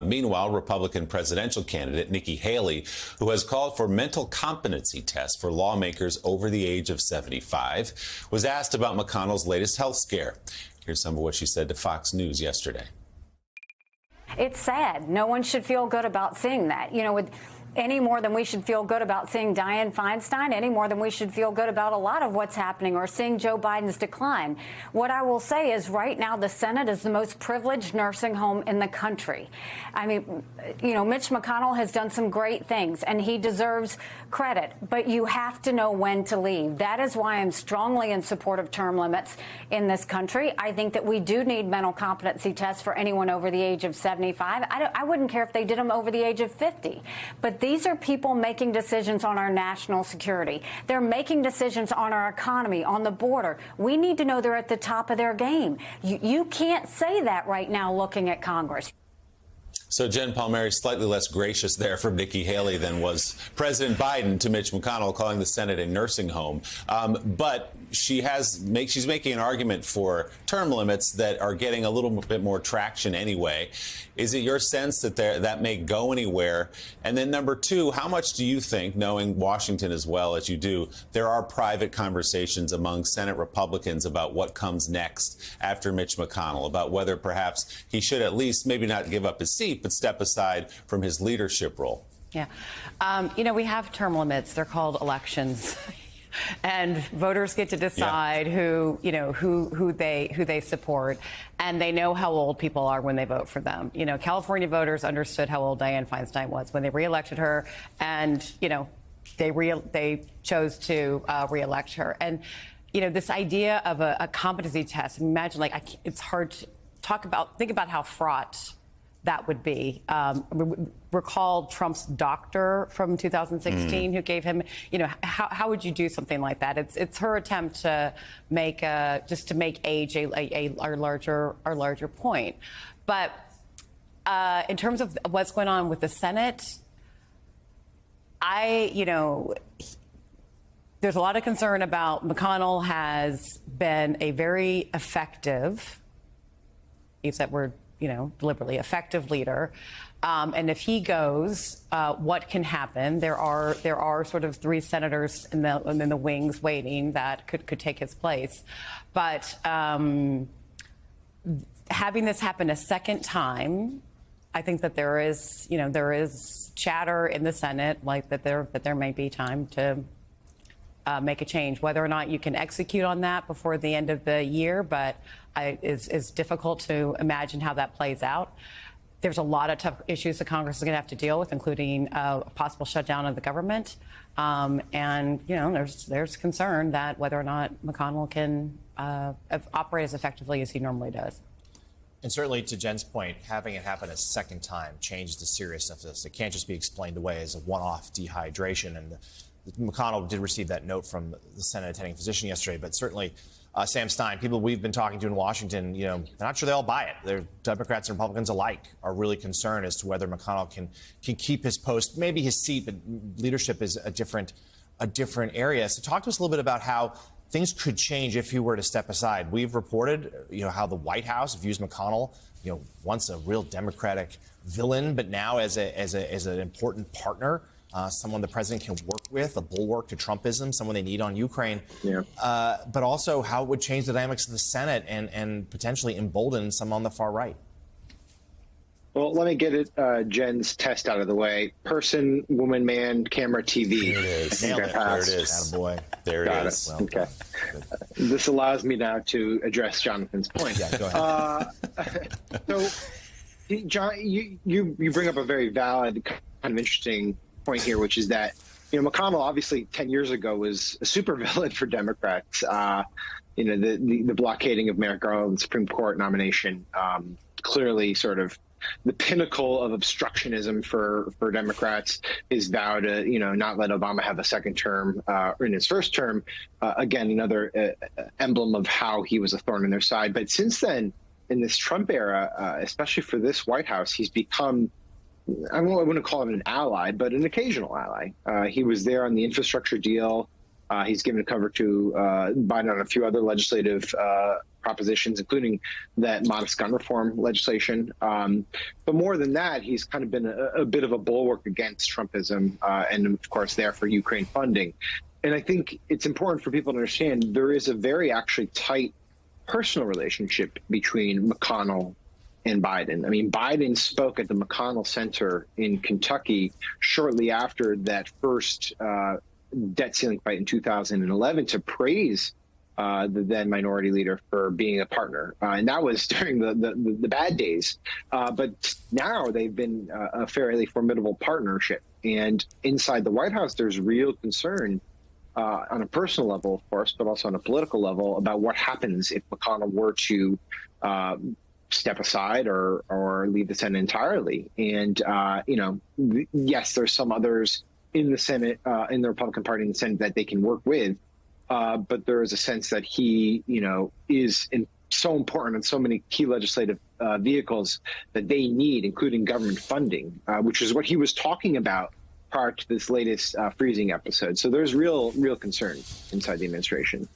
Meanwhile, Republican presidential candidate Nikki Haley, who has called for mental competency tests for lawmakers over the age of 75, was asked about McConnell's latest health scare. Here's some of what she said to Fox News yesterday. It's sad. No one should feel good about seeing that. Any more than we should feel good about seeing Dianne Feinstein, any more than we should feel good about a lot of what's happening or seeing Joe Biden's decline. What I will say is right now the Senate is the most privileged nursing home in the country. I mean, Mitch McConnell has done some great things and he deserves credit, but you have to know when to leave. That is why I'm strongly in support of term limits in this country. I think that we do need mental competency tests for anyone over the age of 75. I wouldn't care if they did them over the age of 50, but these are people making decisions on our national security. They're making decisions on our economy, on the border. We need to know they're at the top of their game. You can't say that right now looking at Congress. So Jen Palmieri slightly less gracious there from Nikki Haley than was President Biden to Mitch McConnell, calling the Senate a nursing home. But she's making an argument for term limits that are getting a little bit more traction anyway. Is it your sense that that may go anywhere? And then number two, how much do you think, knowing Washington as well as you do, there are private conversations among Senate Republicans about what comes next after Mitch McConnell, about whether perhaps he should at least maybe not give up his seat, but step aside from his leadership role? Yeah. We have term limits. They're called elections. And voters get to decide who they support, and they know how old people are when they vote for them. California voters understood how old Dianne Feinstein was when they reelected her, and they chose to reelect her. And this idea of a competency test. Imagine, it's hard to think about how fraught that would be. Recall Trump's doctor from 2016 who gave him, how would you do something like that? It's her attempt to make age a larger point. But in terms of what's going on with the Senate, there's a lot of concern about McConnell has been a very effective, use that word, deliberately effective leader. And if he goes, what can happen? There are sort of three senators in the wings waiting that could take his place. But having this happen a second time, I think that there is chatter in the Senate that there may be time to make a change. Whether or not you can execute on that before the end of the year, but it's difficult to imagine how that plays out. There's a lot of tough issues that Congress is going to have to deal with, including a possible shutdown of the government. There's concern that whether or not McConnell can operate as effectively as he normally does. And certainly, to Jen's point, having it happen a second time changes the seriousness of this. It can't just be explained away as a one-off dehydration. And McConnell did receive that note from the Senate attending physician yesterday, but certainly Sam Stein, people we've been talking to in Washington, they're not sure they all buy it. They're Democrats and Republicans alike are really concerned as to whether McConnell can keep his post, maybe his seat, but leadership is a different area. So talk to us a little bit about how things could change if he were to step aside. We've reported, how the White House views McConnell, once a real Democratic villain, but now as an important partner. Someone the president can work with, a bulwark to Trumpism, someone they need on Ukraine. Yeah. But also how it would change the dynamics of the Senate and potentially embolden some on the far right. Well, let me get Jen's test out of the way. Person, woman, man, camera, TV. There it is. There it is. Attaboy. There it is. Well, okay. This allows me now to address Jonathan's point. Yeah, go ahead. So, John, you bring up a very valid, kind of interesting point here, which is that McConnell obviously 10 years ago was a supervillain for Democrats. The blockading of Merrick Garland's Supreme Court nomination, clearly sort of the pinnacle of obstructionism for Democrats. His vow to not let Obama have a second term in his first term. Again, another emblem of how he was a thorn in their side. But since then, in this Trump era, especially for this White House, he's become, I wouldn't call him an ally, but an occasional ally. He was there on the infrastructure deal. He's given cover to Biden on a few other legislative propositions, including that modest gun reform legislation. But more than that, he's kind of been a bit of a bulwark against Trumpism, and of course there for Ukraine funding. And I think it's important for people to understand there is a very actually tight personal relationship between McConnell and Biden. I mean, Biden spoke at the McConnell Center in Kentucky shortly after that first debt ceiling fight in 2011 to praise the then minority leader for being a partner. And that was during the bad days. But now they've been a fairly formidable partnership. And inside the White House, there's real concern on a personal level, of course, but also on a political level about what happens if McConnell were to step aside or leave the Senate entirely. And, yes, there's some others in the Senate, in the Republican Party in the Senate that they can work with. But there is a sense that he, is so important in so many key legislative vehicles that they need, including government funding, which is what he was talking about prior to this latest freezing episode. So there's real concern inside the administration.